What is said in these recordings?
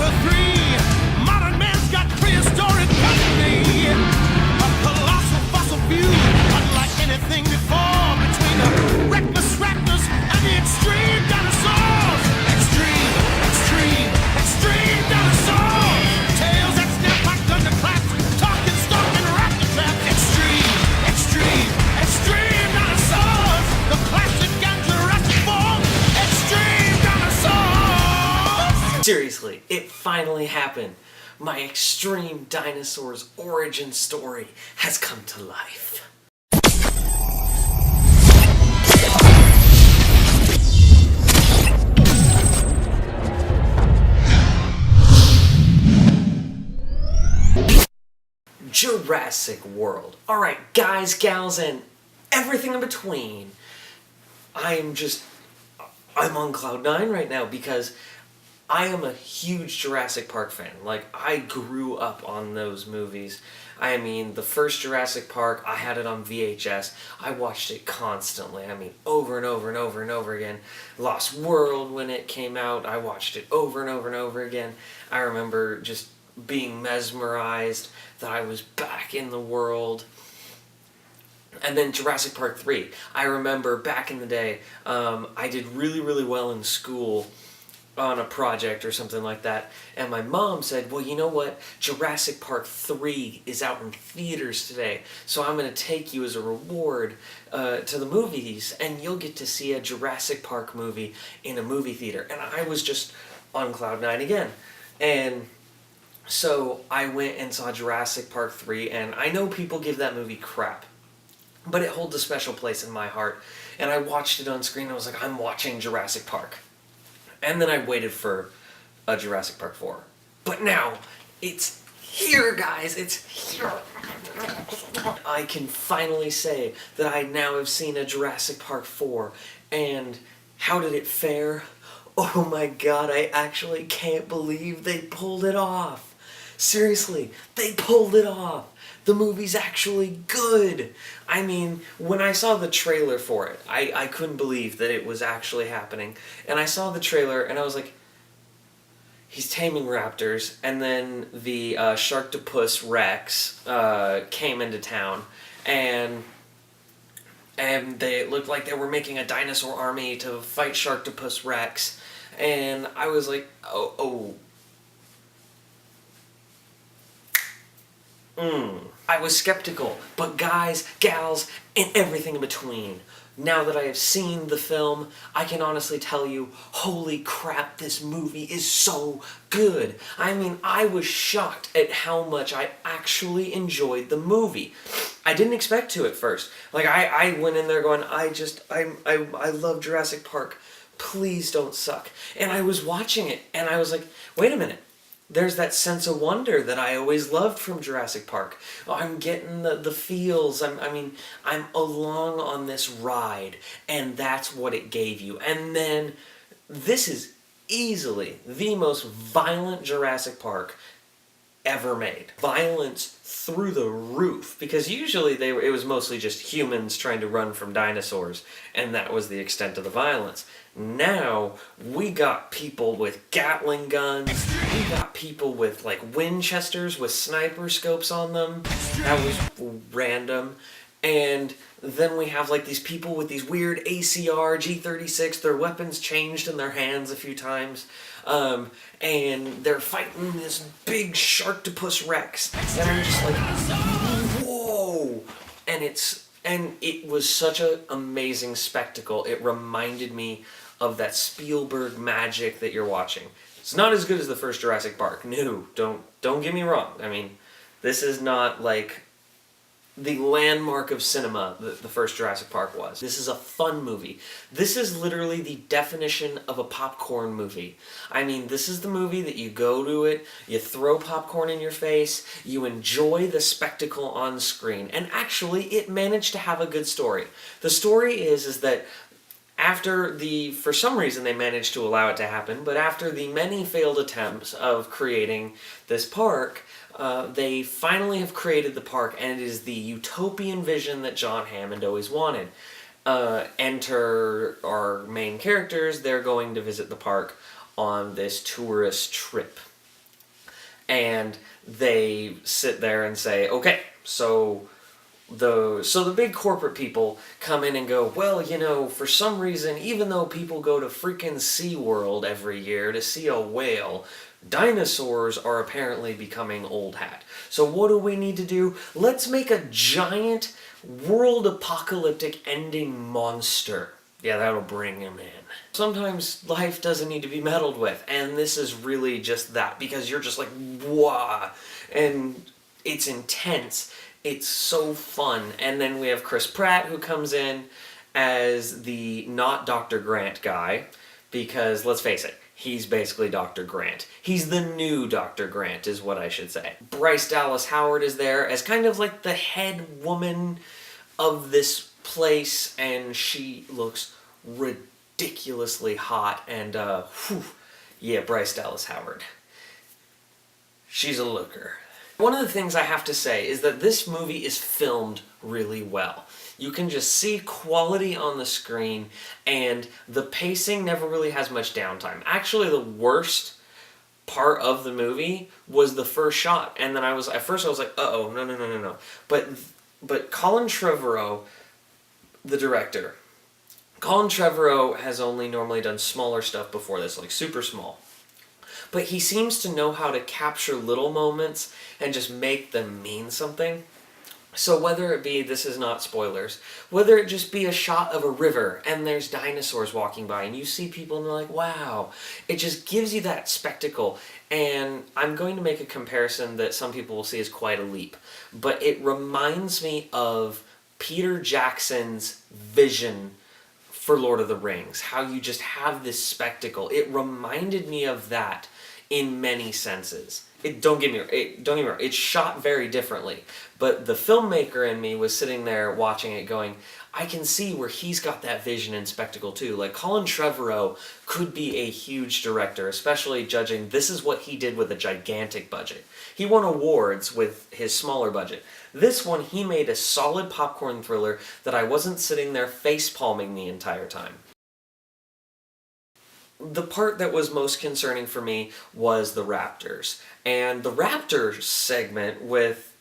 for three. Modern man's got prehistoric company. A colossal fossil fuel, unlike anything before. Between the reckless raptors and the extreme dinosaurs. Extreme, extreme, extreme dinosaurs. Tails that snap like thunderclaps. Talking, stalking, raptor trap. Extreme, extreme, extreme dinosaurs. The classic and Jurassic Park. Extreme dinosaurs. Seriously, it finally happened. My extreme dinosaurs origin story has come to life. Jurassic World. Alright, guys, gals, and everything in between. I'm on cloud nine right now because I am a huge Jurassic Park fan. Like, I grew up on those movies. I mean, the first Jurassic Park, I had it on VHS. I watched it constantly. I mean, over and over and over and over again. Lost World, when it came out, I watched it over and over and over again. I remember just being mesmerized that I was back in the world. And then Jurassic Park 3. I remember back in the day, I did really, really well in school on a project or something like that, and my mom said, well, you know what, Jurassic Park 3 is out in theaters today, so I'm going to take you as a reward to the movies, and you'll get to see a Jurassic Park movie in a movie theater. And I was just on cloud nine again. And so I went and saw Jurassic Park 3, and I know people give that movie crap, but it holds a special place in my heart. And I watched it on screen, and I was like, I'm watching Jurassic Park. And then I waited for a Jurassic Park 4. But now, it's here, guys, it's here. I can finally say that I now have seen a Jurassic Park 4, and how did it fare? Oh my god, I actually can't believe they pulled it off. Seriously, they pulled it off. The movie's actually good. I mean, when I saw the trailer for it, I couldn't believe that it was actually happening. And I saw the trailer and I was like, he's taming raptors. And then the Sharktopus Rex came into town. And they looked like they were making a dinosaur army to fight Sharktopus Rex. And I was like, oh. I was skeptical, but guys, gals, and everything in between, now that I have seen the film, I can honestly tell you, holy crap, this movie is so good. I mean, I was shocked at how much I actually enjoyed the movie. I didn't expect to at first. Like, I went in there going, I love Jurassic Park. Please don't suck. And I was watching it, and I was like, wait a minute. There's that sense of wonder that I always loved from Jurassic Park. Oh, I'm getting the feels. I'm along on this ride, and that's what it gave you. And then, this is easily the most violent Jurassic Park ever made. Violence through the roof, because usually it was mostly just humans trying to run from dinosaurs, and that was the extent of the violence. Now, we got people with Gatling guns, we got people with, like, Winchesters with sniper scopes on them. That was random. And then we have, like, these people with these weird ACR, G36, their weapons changed in their hands a few times. And they're fighting this big Sharktopus Rex. And I'm just like, whoa! And it was such an amazing spectacle. It reminded me of that Spielberg magic that you're watching. It's not as good as the first Jurassic Park. No, don't get me wrong. I mean, this is not like the landmark of cinema that the first Jurassic Park was. This is a fun movie. This is literally the definition of a popcorn movie. I mean, this is the movie that you go to it, you throw popcorn in your face, you enjoy the spectacle on screen, and actually it managed to have a good story. The story is that for some reason they managed to allow it to happen, but after the many failed attempts of creating this park, they finally have created the park, and it is the utopian vision that John Hammond always wanted. Enter our main characters. They're going to visit the park on this tourist trip. and they sit there and say, okay, so the big corporate people come in and go, well, for some reason, even though people go to freaking SeaWorld every year to see a whale, dinosaurs are apparently becoming old hat. So what do we need to do? Let's make a giant world apocalyptic ending monster. Yeah, that'll bring him in. Sometimes life doesn't need to be meddled with, and this is really just that, because you're just like, wow, and it's intense. It's so fun. And then we have Chris Pratt, who comes in as the not Dr. Grant guy, because let's face it, he's basically Dr. Grant. He's the new Dr. Grant, is what I should say. Bryce Dallas Howard is there as kind of like the head woman of this place, and she looks ridiculously hot, and yeah, Bryce Dallas Howard. She's a looker. One of the things I have to say is that this movie is filmed really well. You can just see quality on the screen, and the pacing never really has much downtime. Actually, the worst part of the movie was the first shot, and then at first I was like, uh-oh, no. But Colin Trevorrow, the director, Colin Trevorrow has only normally done smaller stuff before this, like super small. But he seems to know how to capture little moments and just make them mean something. So whether it be, this is not spoilers, whether it just be a shot of a river and there's dinosaurs walking by and you see people and they're like, wow, it just gives you that spectacle. And I'm going to make a comparison that some people will see as quite a leap, but it reminds me of Peter Jackson's vision for Lord of the Rings, how you just have this spectacle. It reminded me of that in many senses. Don't get me wrong, it's shot very differently, but the filmmaker in me was sitting there watching it going, I can see where he's got that vision and spectacle too. Like, Colin Trevorrow could be a huge director, especially judging this is what he did with a gigantic budget. He won awards with his smaller budget. This one, he made a solid popcorn thriller that I wasn't sitting there face-palming the entire time. The part that was most concerning for me was the Raptors. And the Raptors segment with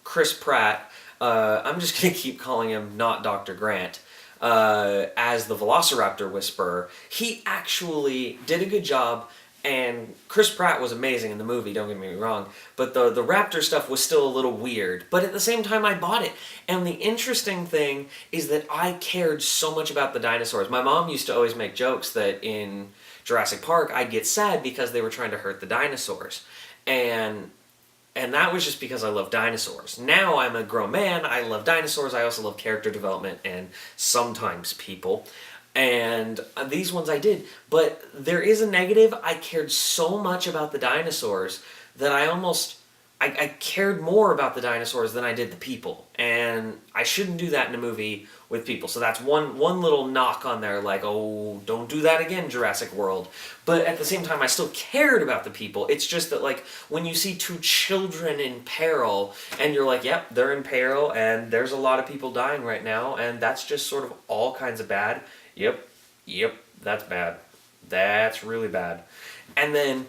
Chris Pratt, I'm just going to keep calling him not Dr. Grant, as the Velociraptor Whisperer. He actually did a good job, and Chris Pratt was amazing in the movie, don't get me wrong, but the Raptor stuff was still a little weird. But at the same time, I bought it. And the interesting thing is that I cared so much about the dinosaurs. My mom used to always make jokes that in Jurassic Park, I'd get sad because they were trying to hurt the dinosaurs. And that was just because I love dinosaurs. Now I'm a grown man, I love dinosaurs, I also love character development and sometimes people. And these ones I did. But there is a negative. I cared so much about the dinosaurs that I cared more about the dinosaurs than I did the people. And I shouldn't do that in a movie with people. So that's one little knock on there, like, oh, don't do that again, Jurassic World. But at the same time, I still cared about the people. It's just that, like, when you see two children in peril, and you're like, yep, they're in peril, and there's a lot of people dying right now, and that's just sort of all kinds of bad. Yep, that's bad. That's really bad. And then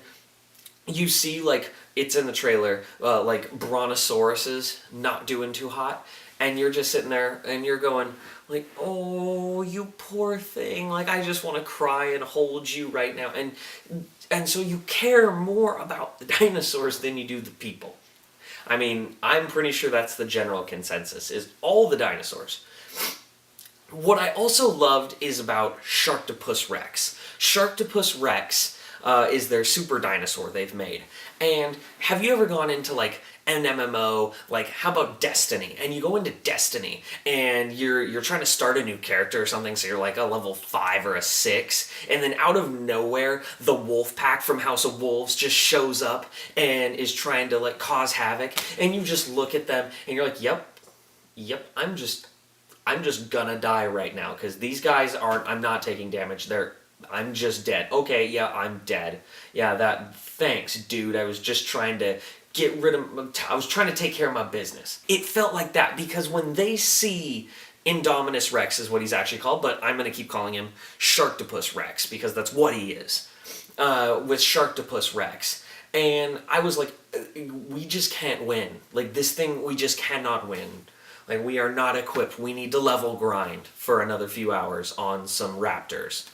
you see, like, it's in the trailer, like, brontosauruses not doing too hot, and you're just sitting there, and you're going, like, oh, you poor thing, like, I just want to cry and hold you right now. And so you care more about the dinosaurs than you do the people. I mean, I'm pretty sure that's the general consensus, is all the dinosaurs. What I also loved is about Sharktopus Rex. Sharktopus Rex is their super dinosaur they've made. And have you ever gone into, like, an MMO, like, how about Destiny? And you go into Destiny, and you're trying to start a new character or something, so you're like a level 5 or a 6, and then out of nowhere, the wolf pack from House of Wolves just shows up and is trying to, like, cause havoc, and you just look at them, and you're like, yep, I'm just gonna die right now, because these guys I'm not taking damage, I'm just dead. Okay, yeah, I'm dead. Yeah, thanks, dude, I was just trying to I was trying to take care of my business. It felt like that, because when they see Indominus Rex is what he's actually called, but I'm gonna keep calling him Sharktopus Rex, because that's what he is, with Sharktopus Rex. And I was like, we just can't win. Like, this thing, we just cannot win. Like, we are not equipped. We need to level grind for another few hours on some raptors.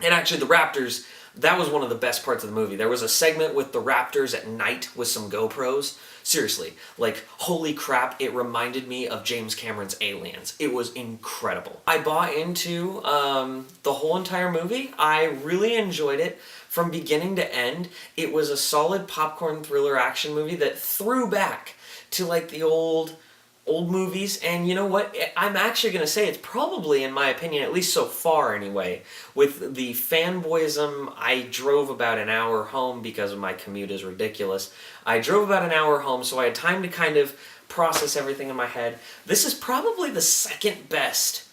And actually, the raptors, that was one of the best parts of the movie. There was a segment with the raptors at night with some GoPros. Seriously, like, holy crap, it reminded me of James Cameron's Aliens. It was incredible. I bought into the whole entire movie. I really enjoyed it from beginning to end. It was a solid popcorn thriller action movie that threw back to, like, the old movies, and you know what? I'm actually going to say it's probably, in my opinion, at least so far anyway, with the fanboyism. I drove about an hour home because my commute is ridiculous. I drove about an hour home, so I had time to kind of process everything in my head. This is probably the second best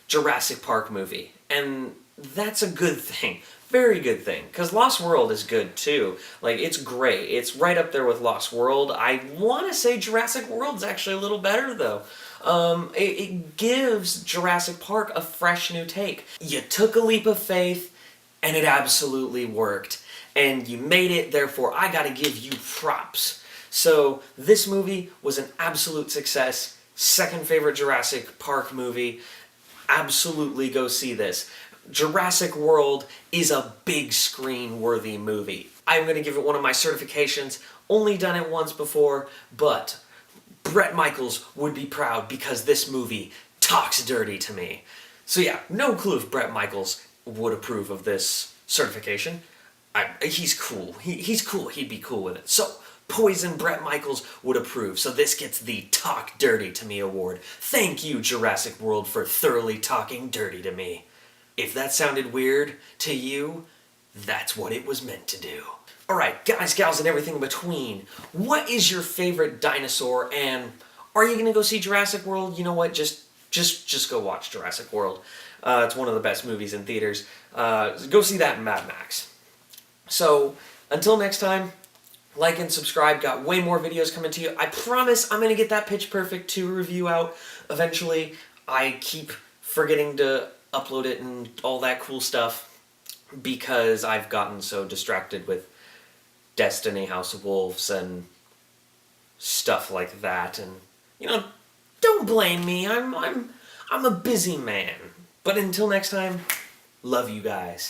Jurassic Park movie, and that's a good thing. Very good thing, because Lost World is good too. Like, it's great. It's right up there with Lost World. I want to say Jurassic World's actually a little better, though. It gives Jurassic Park a fresh new take. You took a leap of faith, and it absolutely worked. And you made it, therefore I gotta give you props. So, this movie was an absolute success. Second favorite Jurassic Park movie. Absolutely go see this. Jurassic World is a big screen worthy movie. I'm going to give it one of my certifications, only done it once before, but Bret Michaels would be proud because this movie talks dirty to me. So yeah, no clue if Bret Michaels would approve of this certification. He's cool. He's cool. He'd be cool with it. So, Poison Bret Michaels would approve, so this gets the Talk Dirty to Me award. Thank you, Jurassic World, for thoroughly talking dirty to me. If that sounded weird to you, that's what it was meant to do. Alright, guys, gals, and everything in between, what is your favorite dinosaur, and are you gonna go see Jurassic World? You know what, just go watch Jurassic World. It's one of the best movies in theaters. Go see that in Mad Max. So, until next time, like and subscribe. Got way more videos coming to you. I promise I'm gonna get that Pitch Perfect 2 review out eventually. I keep forgetting to upload it and all that cool stuff because I've gotten so distracted with Destiny, House of Wolves, and stuff like that. And you know, don't blame me. I'm a busy man. But until next time, love you guys.